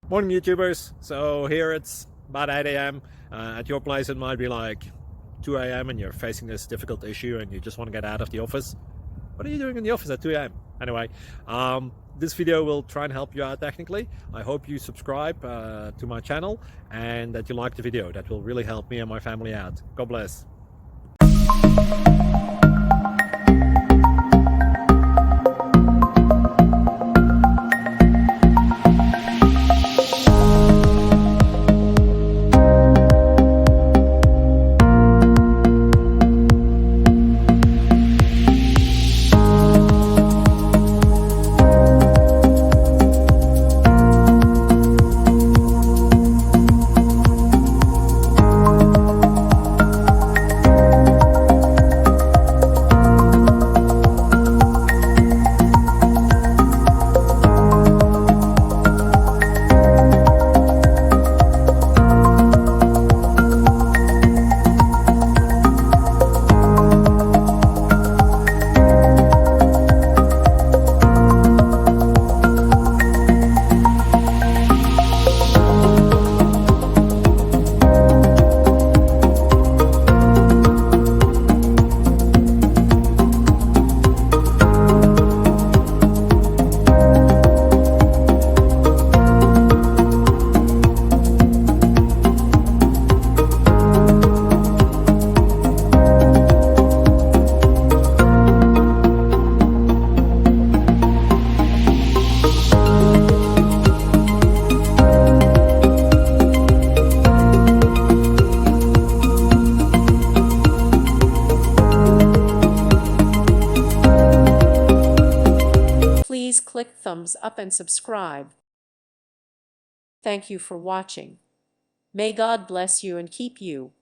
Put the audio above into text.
Morning YouTubers. So here it's about 8 a.m. At your place it might be like 2 a.m. and you're facing this difficult issue and you just want to get out of the office. What are you doing in the office at 2 a.m.? Anyway, this video will try and help you out technically. I hope you subscribe to my channel and that you like the video. That will really help me and my family out. God bless. Please click thumbs up and subscribe. Thank you for watching. May God bless you and keep you.